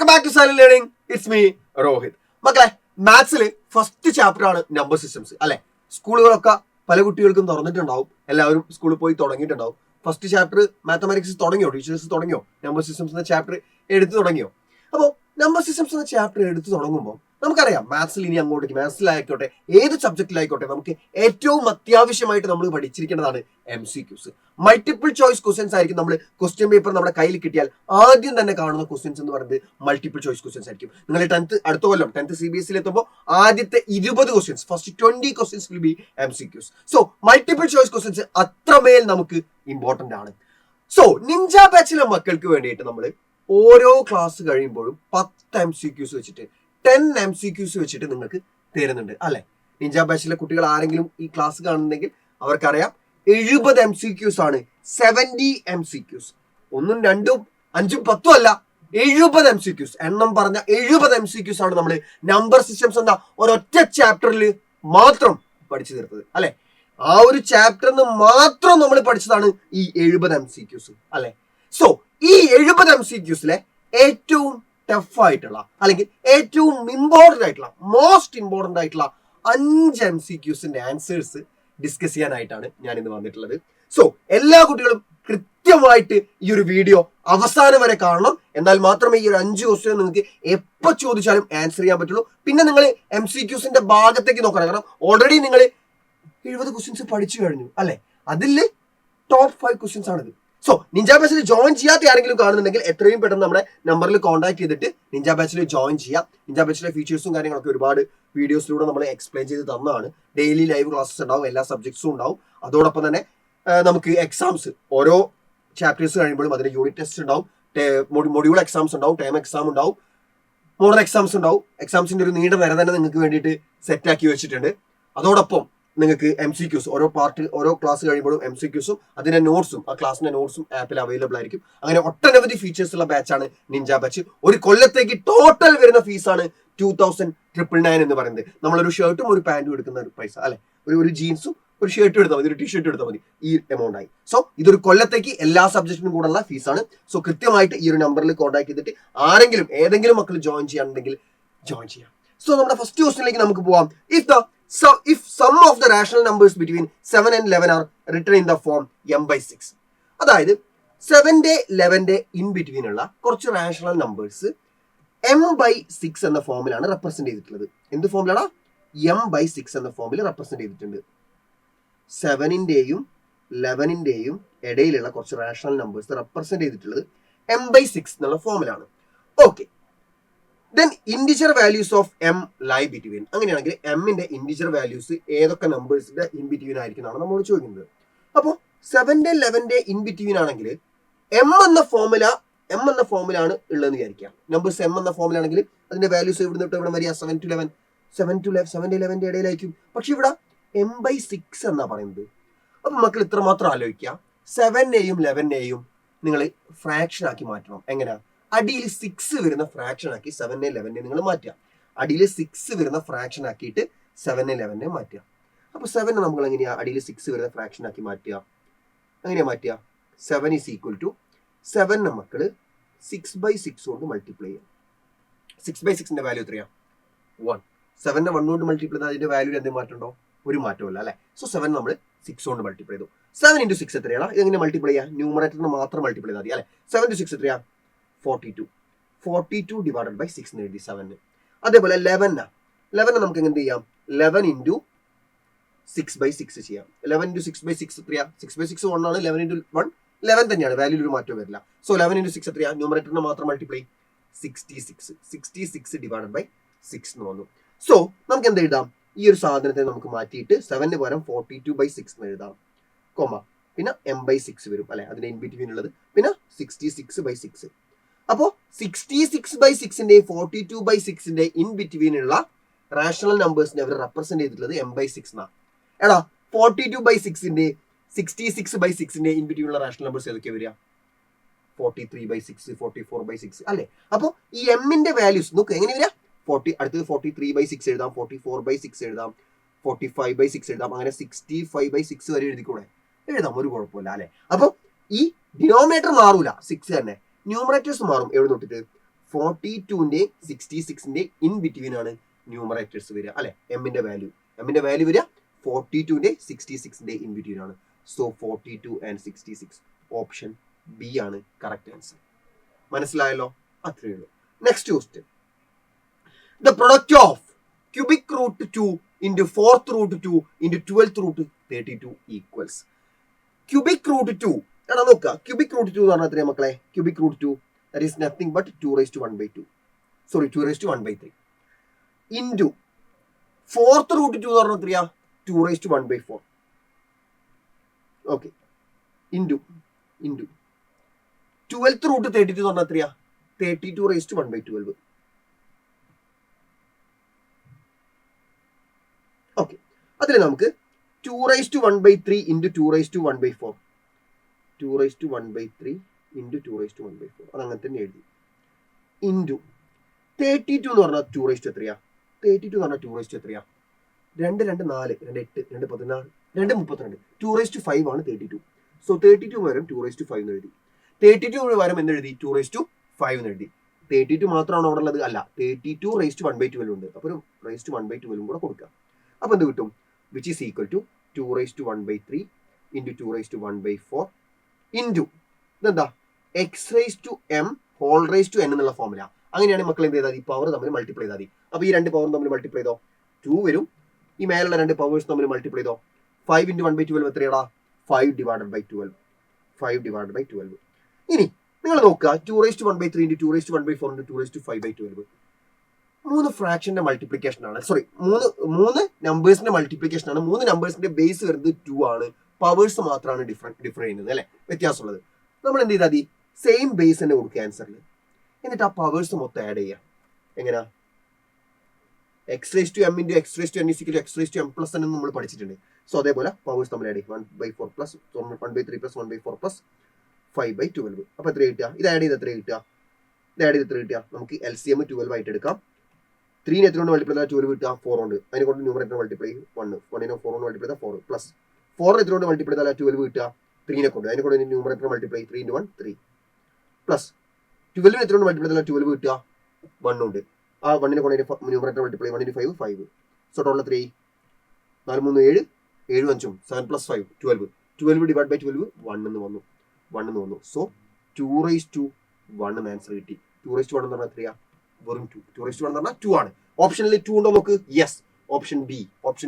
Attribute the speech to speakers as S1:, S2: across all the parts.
S1: Back to Silent Learning. It's me Rohit. മക്കളെ, മാത്സിൽ first chapter ആണ് നമ്പർ സിസ്റ്റംസ് അല്ലെ. സ്കൂളുകളൊക്കെ പല കുട്ടികൾക്കും തുറന്നിട്ടുണ്ടാവും, എല്ലാവരും സ്കൂളിൽ പോയി തുടങ്ങിയിട്ടുണ്ടാവും. ഫസ്റ്റ് ചാപ്റ്റർ മാത്തമാറ്റിക്സ് തുടങ്ങിയോ? ടീച്ചേഴ്സ് തുടങ്ങിയോ? നമ്പർ സിസ്റ്റംസ് എന്ന ചാപ്റ്റർ എടുത്തു തുടങ്ങിയോ? അപ്പോൾ നമ്പർ സിസ്റ്റംസ് എന്ന ചാപ്റ്റർ എടുത്തു തുടങ്ങുമ്പോൾ നമുക്കറിയാം മാത്സിൽ ഇനി അങ്ങോട്ടേക്ക്, മാത്സിലായിക്കോട്ടെ ഏത് സബ്ജക്റ്റിലായിക്കോട്ടെ, നമുക്ക് ഏറ്റവും അത്യാവശ്യമായിട്ട് നമ്മൾ പഠിച്ചിരിക്കേണ്ടതാണ് MCQs. മൾട്ടിപ്പിൾ ചോയ്സ് ക്വസ്റ്റ്യൻസ് ആയിരിക്കും. നമ്മൾ ക്വസ്റ്റ്യൻ പേപ്പർ നമ്മുടെ കയ്യിൽ കിട്ടിയാൽ ആദ്യം തന്നെ കാണുന്ന ക്വസ്റ്റ്യൻസ് എന്ന് പറയുന്നത് മൾട്ടിപ്പിൾ ചോയ്സ് ക്വസ്റ്റ്യൻസ് ആയിരിക്കും. നിങ്ങൾ 10th അടുത്ത കൊല്ലം 10th CBSE എത്തുമ്പോൾ ആദ്യത്തെ 20 questions, first 20 questions will be MCQs. So multiple choice questions അത്രമേൽ നമുക്ക് ഇമ്പോർട്ടന്റ് ആണ്. സോ നിഞ്ച ബാച്ചിലെ മക്കൾക്ക് വേണ്ടിയിട്ട് നമ്മൾ ഓരോ ക്ലാസ് കഴിയുമ്പോഴും 10 MCQs വെച്ചിട്ട് 10 MCQs വെച്ചിട്ട് നിങ്ങൾക്ക് തരുന്നുണ്ട് അല്ലെ. നിഞ്ച ബാച്ചിലെ കുട്ടികൾ ആരെങ്കിലും ഈ ക്ലാസ് കാണുന്നുണ്ടെങ്കിൽ അവർക്കറിയാം 70 MCQs ആണ്. 70 MCQs, 1, 2, 5, 10 അല്ല, 70 MCQs. എണ്ണം പറഞ്ഞ 70 MCQs ആണ് നമ്മൾ നമ്പർ സിസ്റ്റംസ് എന്ന ഒരൊറ്റ ചാപ്റ്ററിൽ മാത്രം പഠിച്ചു തീർത്തത് അല്ലെ. ആ ഒരു ചാപ്റ്ററിന് മാത്രം നമ്മൾ പഠിച്ചതാണ് ഈ 70 MCQs അല്ലെ. സോ ഈ 70 MCQസിലെ ഏറ്റവും ടഫ് ആയിട്ടുള്ള അല്ലെങ്കിൽ ഏറ്റവും ഇമ്പോർട്ടന്റ് ആയിട്ടുള്ള, മോസ്റ്റ് ഇമ്പോർട്ടന്റ് ആയിട്ടുള്ള 5 MCQസിന്റെ ആൻസേഴ്സ് ഡിസ്കസ് ചെയ്യാനായിട്ടാണ് ഞാൻ ഇന്ന് വന്നിട്ടുള്ളത്. സോ എല്ലാ കുട്ടികളും കൃത്യമായിട്ട് ഈ ഒരു വീഡിയോ അവസാനം വരെ കാണണം. എന്നാൽ മാത്രമേ ഈ ഒരു 5 ക്വസ്റ്റ്യൻ നിങ്ങൾക്ക് എപ്പോൾ ചോദിച്ചാലും ആൻസർ ചെയ്യാൻ പറ്റുള്ളൂ. പിന്നെ നിങ്ങൾ MCQസിന്റെ ഭാഗത്തേക്ക് നോക്കണം. കാരണം ഓൾറെഡി നിങ്ങൾ 70 ക്വസ്റ്റ്യൻസ് പഠിച്ചു കഴിഞ്ഞു അല്ലെ. അതിൽ ടോപ്പ് 5 ക്വസ്റ്റ്യൻസ് ആണിത്. സോ നിഞ്ച ബാച്ചിൽ ജോയിൻ ചെയ്യാത്ത ആരെങ്കിലും കാണുന്നുണ്ടെങ്കിൽ എത്രയും പെട്ടെന്ന് നമ്മുടെ നമ്പറിൽ കോൺടാക്ട് ചെയ്തിട്ട് നിഞ്ച ബാച്ചിൽ ജോയിൻ ചെയ്യാം. നിഞ്ച ബാച്ചിലെ ഫീച്ചേഴ്സും കാര്യങ്ങളൊക്കെ ഒരുപാട് വീഡിയോസിലൂടെ നമ്മൾ എക്സ്പ്ലെയിൻ ചെയ്ത് തന്നതാണ്. ഡെയിലി ലൈവ് ക്ലാസ്സസ് ഉണ്ടാവും, എല്ലാ സബ്ജക്ട്സും ഉണ്ടാവും. അതോടൊപ്പം തന്നെ നമുക്ക് എക്സാംസ്, ഓരോ ചാപ്റ്റേഴ്സ് കഴിയുമ്പോഴും അതിന് യൂണിറ്റ് ടെസ്റ്റ് ഉണ്ടാവും, മൊഡ്യൂൾ എക്സാംസ് ഉണ്ടാവും, ടൈം എക്സാം ഉണ്ടാവും, മോഡൽ എക്സാംസ് ഉണ്ടാവും. എക്സാംസിന്റെ ഒരു നീണ്ട നിര തന്നെ നിങ്ങൾക്ക് വേണ്ടിയിട്ട് സെറ്റ് ആക്കി വെച്ചിട്ടുണ്ട്. അതോടൊപ്പം നിങ്ങൾക്ക് MCQs, ഓരോ ക്ലാസ് കഴിയുമ്പോഴും MCQസും അതിന്റെ നോട്ട്സും, ആ ക്ലാസ്സിന്റെ നോട്ട്സും ആപ്പിൽ അവൈലബിൾ ആയിരിക്കും. അങ്ങനെ ഒട്ടനവധി ഫീച്ചേഴ്സ് ഉള്ള ബാച്ചാണ് നിഞ്ച ബാച്ച്. ഒരു കൊല്ലത്തേക്ക് ടോട്ടൽ വരുന്ന ഫീസാണ് 2999 എന്ന് പറയുന്നത്. നമ്മളൊരു ഷർട്ടും ഒരു പാന്റും എടുക്കുന്ന ഒരു പൈസ അല്ലെ. ഒരു ജീൻസും ഒരു ഷർട്ടും എടുത്താൽ മതി, ഒരു ടീഷർട്ടും എടുത്താൽ മതി, ഈ എമൗണ്ട് ആയി. സോ ഇതൊരു കൊല്ലത്തേക്ക് എല്ലാ സബ്ജക്റ്റിനും കൂടെയുള്ള ഫീസാണ്. സോ കൃത്യമായിട്ട് ഈ ഒരു നമ്പറിൽ കോൺടാക്ട് ചെയ്തിട്ട് ആരെങ്കിലും ഏതെങ്കിലും മക്കൾ ജോയിൻ ചെയ്യാനുണ്ടെങ്കിൽ ജോയിൻ ചെയ്യാം. സോ നമ്മുടെ ഫസ്റ്റ് ക്വസ്റ്റ്യനിലേക്ക് നമുക്ക് പോവാം. If sum of the rational numbers between 7 and 11 are written in the form m/6, അതായത് 7ന്റെ 11ന്റെ ഇൻ ബിറ്റ്വീൻ ഉള്ള കുറച്ച് റാഷണൽ നമ്പേഴ്സ് m/6 എന്ന ഫോമിലാണ് റെപ്രസെന്റ് ചെയ്തിട്ടുള്ളത്. എന്ത് ഫോമിലാണ്? m/6 എന്ന ഫോമിൽ റെപ്രസെന്റ് ചെയ്തിട്ടുണ്ട്. 7ന്റെയും 11ന്റെയും ഇടയിലുള്ള കുറച്ച് റാഷണൽ നമ്പേഴ്സ് റെപ്രസെന്റ് ചെയ്തിട്ടുള്ളത് m/6 എന്നുള്ള ഫോമിലാണ്. Okay, then integer values of m lie between. അങ്ങനെയാണെങ്കിൽ എമ്മിന്റെ ഇന്റിജർ വാല്യൂസ് ഏതൊക്കെ നമ്പേഴ്സിന്റെ ഇൻ ബിറ്റ്വീൻ ആയിരിക്കുന്നതാണ് നമ്മൾ ചോദിക്കുന്നത്. അപ്പോൾ 7ന്റെ 11ന്റെ ഇൻ ബിറ്റ്വീൻ ആണെങ്കിൽ m എന്ന ഫോമിലാണ് ഉള്ളതെന്ന് വിചാരിക്കാം. നമ്പേഴ്സ് m എന്ന ഫോമിലാണെങ്കിൽ അതിന്റെ വാല്യൂസ് ഇവിടെ നിന്ന് ഇവിടെ വരിക 7 to 11, 7ന്റെ 11ന്റെ ഇടയിലായിരിക്കും. പക്ഷെ ഇവിടെ m/6 എന്നാ പറയുന്നത്. അപ്പൊ മക്കൾ ഇത്ര മാത്രം ആലോചിക്കുക, 7നെയും 11നെയും നിങ്ങൾ ഫ്രാക്ഷൻ ആക്കി മാറ്റണം. എങ്ങനെയാ? അടിയിൽ 6 വരുന്ന ഫ്രാക്ഷൻ ആക്കി 7നെ 11നെ നിങ്ങൾ മാറ്റുക. അടിയിൽ 6 വരുന്ന ഫ്രാക്ഷൻ ആക്കിയിട്ട് 7നെ 11നെ മാറ്റുക. അപ്പൊ 7 നമ്മൾ എങ്ങനെയാ അടിയിൽ 6 വരുന്ന ഫ്രാക്ഷൻ ആക്കി മാറ്റുക? എങ്ങനെയാ മാറ്റുക? 7 is equal to 7 മക്കള് 6/6 കൊണ്ട് മൾട്ടിപ്ലൈ ചെയ്യാം. 6/6ന്റെ വാല്യൂ എത്രയാ? 1. 7നെ 1 കൊണ്ട് മൾട്ടിപ്ലൈ ചെയ്താൽ അതിന്റെ വാല്യൂ എന്തെങ്കിലും മാറ്റമുണ്ടോ? ഒരു മാറ്റമില്ല അല്ലെ. സോ 7 നമ്മൾ 6 കൊണ്ട് മൾട്ടിപ്ലൈ ചെയ്തു. 7 into 6 എത്രയാണ്? ഇതെങ്ങനെ മൾട്ടിപ്ലൈ ചെയ്യാം? ന്യൂമറേറ്ററിന് മാത്രം മൾട്ടിപ്ലൈ ചെയ്താൽ മതി അല്ലെ. 7 to 6 എത്രയാ? 42 ഡിവൈഡഡ് ബൈ 6 എന്ന് എഴുതി 7. അതേപോലെ 11 നമുക്ക് എന്ത് ചെയ്യാം? 11 into 6/6 ചെയ്യാം. 11 into 6/6 എത്രയാ? 6/6 1 ആണ്. 11 into 1 11 തന്നെയാണ്, വാല്യൂ ഒരു മാറ്റവും വരില്ല. സോ 11 into 6 എത്രയാ? ന്യൂമറേറ്ററിന് മാത്രം മൾട്ടിപ്ലൈ 66 ഡിവൈഡഡ് ബൈ 6 എന്ന് വന്നു. സോ നമുക്ക് എന്ത് എഴുതാം? ഈ ഒരു സാധനത്തെ നമുക്ക് മാറ്റിയിട്ട് 7ന് പകരം 42/6 എന്ന് എഴുതാം, കോമ, പിന്നെ m/6 വരും അല്ലെ, അതിന്റെ ഇൻ ബിറ്റ്വീൻ ഉള്ളത്, പിന്നെ 66/6. അപ്പോ 66/6ന്റെയും 42/6ന്റെ ഇൻ ബിറ്റ്വീൻ ഉള്ള റാഷണൽ നമ്പേഴ്സിനെ അവർ റെപ്രസെന്റ് ചെയ്തിട്ടുള്ളത് m/6 എന്നാ. എടാ 42/6ന്റെ 66/6ന്റെ ഇൻ ബിറ്റ്വീൻ ഉള്ള റാഷണൽ നമ്പേഴ്സ് ഏതൊക്കെ വരിക? 43/6, 44/6 അല്ലെ. അപ്പൊ ഈ എമ്മിന്റെ വാല്യൂസ് നോക്ക് എങ്ങനെ വരിക? അടുത്തത് 43/6 എഴുതാം, 44/6 എഴുതാം, 45/6 എഴുതാം, അങ്ങനെ 65/6 വരെ എഴുതിക്കൂടെ? എഴുതാം, ഒരു കുഴപ്പമില്ല അല്ലെ. അപ്പൊ ഈ ഡിനോമിനേറ്റർ മാറൂല, 6 തന്നെ. ന്യൂമറേറ്റേഴ്സ് മാറും. എവിടെ തൊട്ടിട്ട്? 42ന്റെ 66ന്റെ ഇൻ ബിറ്റ്വീൻ ആണ് ന്യൂമറേറ്റേഴ്സ് വരിക അല്ലെ. എമ്മിന്റെ വാല്യൂ വരിക 42ന്റെ 66ന്റെ ഇൻ ബിറ്റ്വീൻ ആണ്. സോ 42 and 66 ഓപ്ഷൻ ബി ആണ് കറക്റ്റ് ആൻസർ. മനസ്സിലായല്ലോ? അത്രയേ ഉള്ളൂ. Next question. The product of cubic root 2 into 4th root 2 into 12th root 32 equals. Cubic root 2 എടാ നോക്കുക. ക്യൂബിക് റൂട്ട് 2 എന്ന് പറഞ്ഞാൽ എത്രയാ മക്കളെ? Cubic root 2 that is nothing but 2 raised to 1/2. Sorry, 2 raised to 1/3 into 4th root 2 എന്ന് പറഞ്ഞാൽ എത്രയാ? 2 raised to 1/4. Okay, into 12th root 32 എന്ന് പറഞ്ഞാൽ എത്രയാ? 32 raised to 1/12. ഓക്കെ, അതിൽ നമുക്ക് 2 raised to 1/3 into 2 raised to 1/4. 2 raised to 1/3 into 2 raised to 1/4 അത് അങ്ങനെ തന്നെ എഴുതി. ഇൻറ്റു 32 എന്ന് പറഞ്ഞാൽ 2 raised to എത്രയാ? 32 എന്ന് പറഞ്ഞാൽ 2 raised to എത്രയാ? 2 2 4 2 8 2 16 2 32. 2 raised to 5 ആണ് 32. സോ 32 പകരം 2 raised to 5 എന്ന് എഴുതി. 32 പകരം എന്ന് എഴുതി? 2 raised to 5 എന്ന് എഴുതി. 32 മാത്രമാണ് അവിടെ ഉള്ളത്? അല്ല, 32 raised to 1/12 ഉണ്ട്. അപ്പോൾ ഒരു raised to 1/12 കൂടെ കൊടുക്കാം. അപ്പോൾ എന്ത് കിട്ടും? Which is equal to 2 raised to 1/3 into 2 raised to 1/4 into ഇതെന്താ? X raise to m whole raise to n എന്നുള്ള ഫോമുല. അങ്ങനെയാണ് മക്കൾ എന്ത് ചെയ്താൽ ഈ പവർ തമ്മിൽ മൾട്ടിപ്ലൈ ചെയ്താൽ മതി. അപ്പോൾ ഈ രണ്ട് പവറും തമ്മിൽ മൾട്ടിപ്ലൈ ചെയ്തോ 2 വരും. ഈ മേലുള്ള രണ്ട് പവേഴ്സ് തമ്മിൽ മൾട്ടിപ്ലൈ ചെയ്തോ 5 into 1/12 എത്രയാടാ? 5 divided by 12. 5 divided by 12. ഇനി നിങ്ങൾ നോക്കുക 2 raised to 1/3 into 2 raised to 1/4 into 2 raised to 5/12. 3 ഫ്രാക്ഷന്റെ multiplication ആണ്. സോറി, മൂന്ന് നമ്പേഴ്സിന്റെ മൾട്ടിപ്ലിക്കേഷൻ ആണ്. 3 നമ്പേഴ്സിന്റെ ബേസ് വരുന്നത് 2 ആണ്. പവേഴ്സ് മാത്രമാണ് ഡിഫർ ചെയ്യുന്നത് അല്ലെ, വ്യത്യാസമുള്ളത്. നമ്മൾ എന്ത് ചെയ്താൽ മതി? സെയിം ബേസ് തന്നെ കൊടുക്കുക ആൻസറിൽ. എന്നിട്ട് ആ പവേഴ്സ് മൊത്തം ആഡ് ചെയ്യാം. എങ്ങനെയാ? X raise to m into x raise to n is equal to x raise to m plus n നമ്മൾ പഠിച്ചിട്ടുണ്ട്. സോ അതേപോലെ പവേഴ്സ് തമ്മിൽ ആഡ് ചെയ്യും. 1/4 പ്ലസ് 1/3 പ്ലസ് 1/4 പ്ലസ് 5/12. അപ്പോൾ എത്ര കിട്ടുക? ഇത് ആഡ് ചെയ്ത് എത്ര കിട്ടുക? നമുക്ക് LCM 12 ആയിട്ട് എടുക്കാം. 3 എത്ര കൊണ്ട് മൾട്ടിപ്ലൈ ചെയ്താൽ 12 കിട്ടുക? 4 ഉണ്ട്. അതിനെ കൊണ്ട് ന്യൂമറേറ്റർ മൾട്ടിപ്ലൈ 1 1 4 കൊണ്ട് മൾട്ടിപ്ലൈ ചെയ്താൽ 4 പ്ലസ് 4 എത്ര കൊണ്ട് മൾട്ടിപ്ലൈ ചെയ്താൽ 12 കിട്ടുക? 3 കൊണ്ട്. അതിനെ കൊണ്ട് ന്യൂമറേറ്റർ മൾട്ടിപ്ലൈ 3 into 1 3 പ്ലസ് 12 എത്ര കൊണ്ട് മൾട്ടിപ്ലൈ ചെയ്താൽ 12 കിട്ടുക? 1 ഉണ്ട്. ആ 1നെ കൊണ്ട് numerator multiply 1 into 5 5. So total 3 4 3 7 7 5 7 plus 5 12. 12 divided by 12 1 എന്ന് വന്നു. സോ 2 raised to 1 എന്ന് ആൻസർ കിട്ടി. 2 raised to 1 എന്ന് പറഞ്ഞാൽ എത്രയാ? വെറും 2. 2 raised to 1 എന്ന് പറഞ്ഞാൽ 2 ആണ്. ഓപ്ഷനിൽ 2 ഉണ്ടോ നോക്ക്. യെസ്, ഓപ്ഷൻ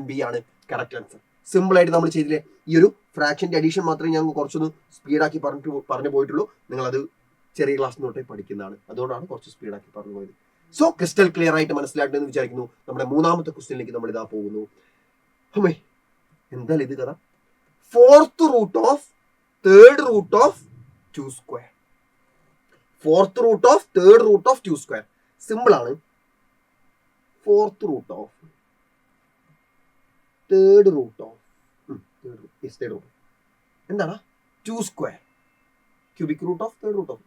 S1: ബി ആണ് കറക്റ്റ് ആൻസർ. സിമ്പിൾ ആയിട്ട് നമ്മൾ ചെയ്തില്ലേ? ഈ ഒരു ഫ്രാക്ഷന്റെ അഡീഷൻ മാത്രമേ ഞാൻ കുറച്ചൊന്ന് സ്പീഡാക്കി പറഞ്ഞു പോയിട്ടുള്ളൂ. നിങ്ങളത് ചെറിയ ക്ലാസ് തൊട്ടേ പഠിക്കുന്നതാണ്, അതുകൊണ്ടാണ് കുറച്ച് സ്പീഡാക്കി പറഞ്ഞു പോയത്. സോ ക്രിസ്റ്റൽ ക്ലിയർ ആയിട്ട് മനസ്സിലായിട്ടെന്ന് വിചാരിക്കുന്നു. നമ്മുടെ മൂന്നാമത്തെ ക്വസ്റ്റ്യനിലേക്ക് നമ്മൾ ഇതാ പോകുന്നു. അമ്മേ, എന്തായാലും ഇത് കഥ. 4th root of 3rd root of 2 square. 4th root of 3rd root of 2 square. Simple ആണ്. 4th root of 3rd root of എന്താണ്? 2 square. Cubic root of 3rd root of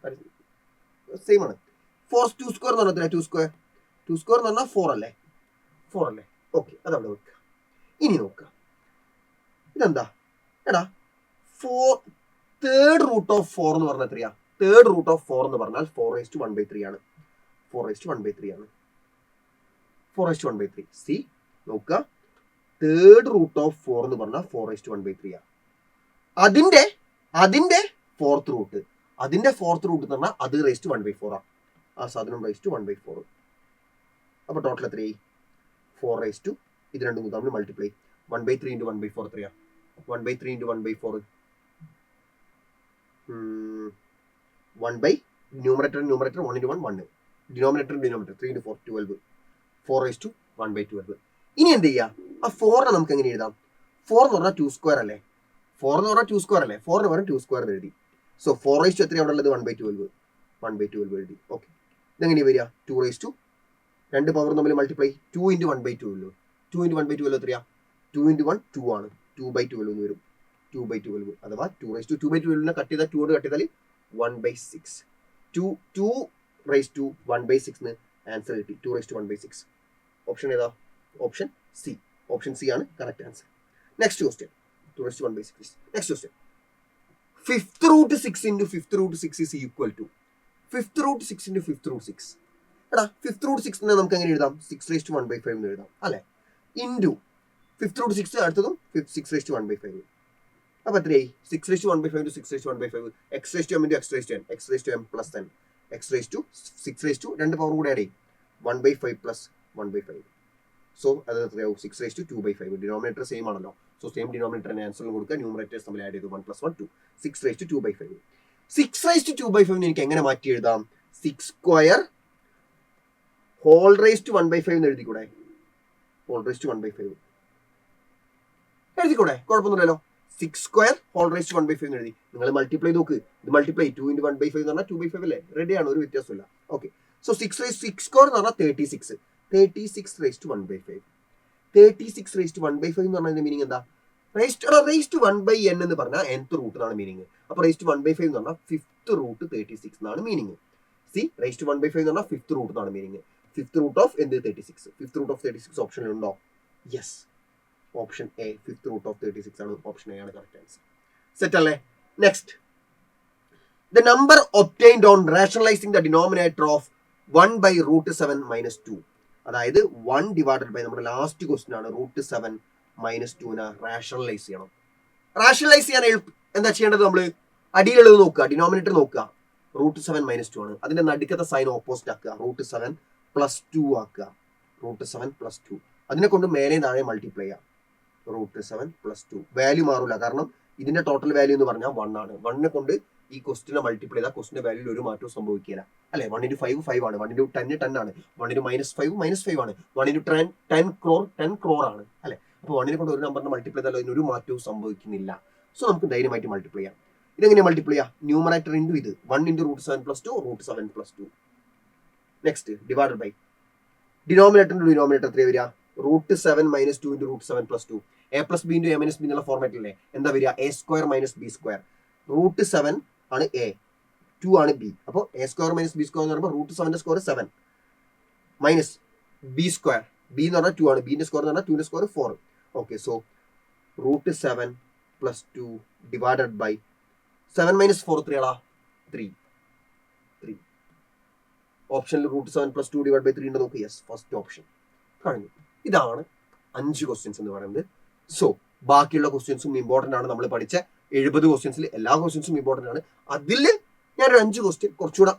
S1: same ആണ്. 2 square എന്ന് പറഞ്ഞാൽ 2 square എന്ന് പറഞ്ഞാൽ 4 അല്ലേ? Okay, അതവിടെ വെക്കുക. ഇനി നോക്കുക, ഇതെന്താ? എടാ 3rd root of 4 എന്ന് പറഞ്ഞാൽ എത്രയാ? 3rd root of 4 എന്ന് പറഞ്ഞാൽ 4 raised to 1/3 ആണ്. 4 raised to 1/3. സി നോക്കുക, 3rd root of 4 എന്ന് പറഞ്ഞാൽ 4 raised to 1/3 ആണ്. അതിന്റെ 4th root എന്ന് പറഞ്ഞാൽ അത് raised to 1/4 ആണ്. ആ സാധനം raised to 1/4. അപ്പൊ ടോട്ടൽ എത്രയായി? 4 raised to ഇത് രണ്ടും തമ്മിൽ മൾട്ടിപ്ലൈ 1/3 into 1/4 എത്രയാ? 1/3 into 1/4 1 by numerator 1 into 1 1. Denominator 3 into 4 12. 4 raised to 1/12. ഇനി എന്ത് ചെയ്യാം? ആ 4നെ നമുക്ക് എങ്ങനെ എഴുതാം? 4 എന്ന് പറഞ്ഞാൽ 2 square അല്ലേ? 4ന് പകരം 2 square എഴുതി. സോ 4 raised to എത്രയാണ് അവിടെ ഉള്ളത്? 1/12 എഴുതി. ഓക്കെ, ഇതെങ്ങനെ വരിക? 2 raised to രണ്ട് പവർ തമ്മിൽ മൾട്ടിപ്ലൈ 2 into 1/12. 2 into 1/12 എത്രയാ? 2 into 1 2 ആണ്. 2/12 എന്ന് വരും. 2/12 അഥവാ 2 raised to 2/12 കട്ട് ചെയ്താൽ 2 കൊണ്ട് കട്ട് ചെയ്താൽ 1/6. 2 raised to 1/6 ന് ആൻസർ കിട്ടി. 2 raised to 1/6. ഓപ്ഷൻ ഏതാ? ഓപ്ഷൻ സി ആണ് correct answer. Next question. 2 raised to 1/6. Next question. 5th root 6 into 5th root 6 is equal to 5th root 6 into 5th root 6. എടാ 5th root 6 നമുക്ക് എങ്ങനെ എഴുതാം 6⁻1/5 എന്ന് എഴുതാം അല്ലെ ഇൻറ്റു 5th റൂട്ട് 6 അടുത്തതും 6⁻1/5 അപ്പൊ എത്രയായി 6⁻1/5 6⁻1/5 x⁻m into x⁻n x⁻m plus n x⁻6 രണ്ട് പവറും കൂടെ ആഡ് ചെയ്യും 1/5 plus 1/5 സോ അത് എത്രയാവും 6⁻2/5 ഡിനോമിനേറ്റർ സെയിം ആണല്ലോ സോ സെയിം ഡിനോമിനേറ്ററിന് ആൻസറിൽ കൊടുക്കുക ന്യൂമറേറ്റേഴ്സ് തമ്മിൽ ആഡ് ചെയ്തു 1 + 1 2 6⁻2/5 6⁻2/5 എനിക്ക് എങ്ങനെ മാറ്റി എഴുതാം 6² whole⁻1/5 എന്ന് എഴുതിക്കൂടെ whole⁻1/5 എഴുതിക്കൂടെ കുഴപ്പമൊന്നുമില്ലല്ലോ 6² whole⁻1/5 എന്ന് എഴുതി നിങ്ങൾ മൾട്ടിപ്ലൈ നോക്ക് ഇത് മൾട്ടിപ്ലൈ 2 × 1/5 എന്ന് പറഞ്ഞാൽ 2/5 അല്ലേ റെഡിയാണ് ഒരു വ്യത്യാസമില്ല ഓക്കെ സോ 6² എന്ന് പറഞ്ഞാൽ 36 36⁻1/5 36⁻1/5 എന്ന് പറഞ്ഞതിന്റെ മീനിങ് എന്താ റേസ്റ്റ് 1/n എന്ന് പറഞ്ഞാൽ nth റൂട്ട് എന്നാണ് മീനിങ് അപ്പൊ റേസ്റ്റ് 1/5 എന്ന് പറഞ്ഞാൽ 5th റൂട്ട് 36 എന്നാണ് മീനിങ് സി റേസ്റ്റ് 1/5 എന്ന് പറഞ്ഞാൽ 5th റൂട്ട് എന്നാണ് മീനിങ് 5th റൂട്ട് ഓഫ് എന്ത് 36 5th റൂട്ട് ഓഫ് 36 ഓപ്ഷനിൽ ഉണ്ടോ yes option A 5th root of 36 ആണ് ഓപ്ഷൻ എ ആണ് കറക്റ്റ് ആൻസർ സെറ്റ് അല്ലേ next the number obtained on rationalising the denominator of 1/√7 - 2 അതായത് 1 ഡിവൈഡഡ് ബൈ നമ്മുടെ last question ആണ് √7 - 2നെ rationalise ചെയ്യണം റാഷണലൈസ് ചെയ്യാൻ എന്താ ചെയ്യേണ്ടത് നമ്മൾ അടിയിലുള്ളത് നോക്കുക ഡിനോമിനേറ്റർ നോക്കുക √7 - 2 ആണ് അതിന്റെ നടുക്കത്തെ സൈൻ ഓപ്പോസിറ്റ് ആക്കുക √7 + 2 ആക്കുക √7 + 2 അതിനെ കൊണ്ട് മേലെ താഴെ മൾട്ടിപ്ലൈ ചെയ്യാം √7 + 2 വാല്യൂ മാറില്ല കാരണം ഇതിന്റെ ടോട്ടൽ വാല്യൂ എന്ന് പറഞ്ഞാൽ 1 ആണ് 1നെ കൊണ്ട് ഈ ക്വസ്റ്റിനെ മൾട്ടിപ്ലൈ ചെയ്താൽ ക്വസ്റ്റിന്റെ വാല്യൂയിൽ ഒരു മാറ്റവും സംഭവിക്കില്ല അല്ലെ 1 × 5 5 ആണ് 1 × 10 10 ആണ് 1 × -5 -5 ആണ് 1 × 10 crore ആണ് അല്ലെ അപ്പൊ 1നെ കൊണ്ട് ഒരു നമ്പറിനെ മൾട്ടിപ്ലൈ ചെയ്താൽ അതിനൊരു മാറ്റവും സംഭവിക്കുന്നില്ല സോ നമുക്ക് ധൈര്യമായിട്ട് മൾട്ടിപ്ലൈ ചെയ്യാം ഇതെങ്ങനെ മൾട്ടിപ്ലൈ ചെയ്യാം ന്യൂമറേറ്റർ ഇൻറ്റു ഇത് 1 × √7 + 2 √7 + 2 നെക്സ്റ്റ് ഡിവൈഡഡ് ബൈ ഡിനോമിനേറ്ററിന്റെ ഡിനോമിനേറ്റർ എത്ര വരിക √7 - 2 × √7 + 2 a + b × a - b എന്നുള്ള ഫോർമാറ്റ് അല്ലേ എന്താ വരിക a² - b². √7 ആണ് a 2 ആണ് b അപ്പൊ a² - b² എന്ന് പറയുമ്പോൾ √7ന്റെ സ്ക്വയർ 7 മൈനസ് b². b എന്ന് പറഞ്ഞാൽ 2 ആണ് b ന്റെ സ്ക്വയർ എന്ന് പറഞ്ഞാൽ 2 ന്റെ square 4 okay so √7 + 2 divided by 7 - 4 3 3 ഓപ്ഷനിൽ √7 + 2 ഡിവൈഡ് ബൈ 3 ഉണ്ട് നോക്ക് യെസ് ഫസ്റ്റ് ഓപ്ഷൻ കഴിഞ്ഞു ഇതാണ് 5 ക്വസ്റ്റ്യൻസ് എന്ന് പറയുന്നത് സോ ബാക്കിയുള്ള ക്വസ്റ്റ്യൻസും ഇമ്പോർട്ടന്റ് ആണ് നമ്മൾ പഠിച്ച 70 ക്വസ്റ്റ്യൻസിൽ എല്ലാ ക്വസ്റ്റ്യൻസും ഇമ്പോർട്ടന്റ് ആണ് അതിൽ ഞാനൊരു 5 ക്വസ്റ്റ്യൻ കുറച്ചുകൂടെ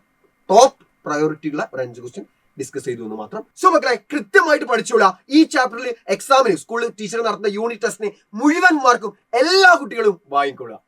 S1: ടോപ്പ് പ്രയോറിറ്റി ഉള്ള ഒരു 5 ക്വസ്റ്റ്യൻ ഡിസ്കസ് ചെയ്തു എന്ന് മാത്രം സോ മക്കളെ കൃത്യമായിട്ട് പഠിച്ചോളാം ഈ ചാപ്റ്ററിൽ എക്സാമിന് സ്കൂളിൽ ടീച്ചർ നടത്തുന്ന യൂണിറ്റ് ടെസ്റ്റിന് മുഴുവൻ മാർക്കും എല്ലാ കുട്ടികളും വാങ്ങിക്കൊള്ളുക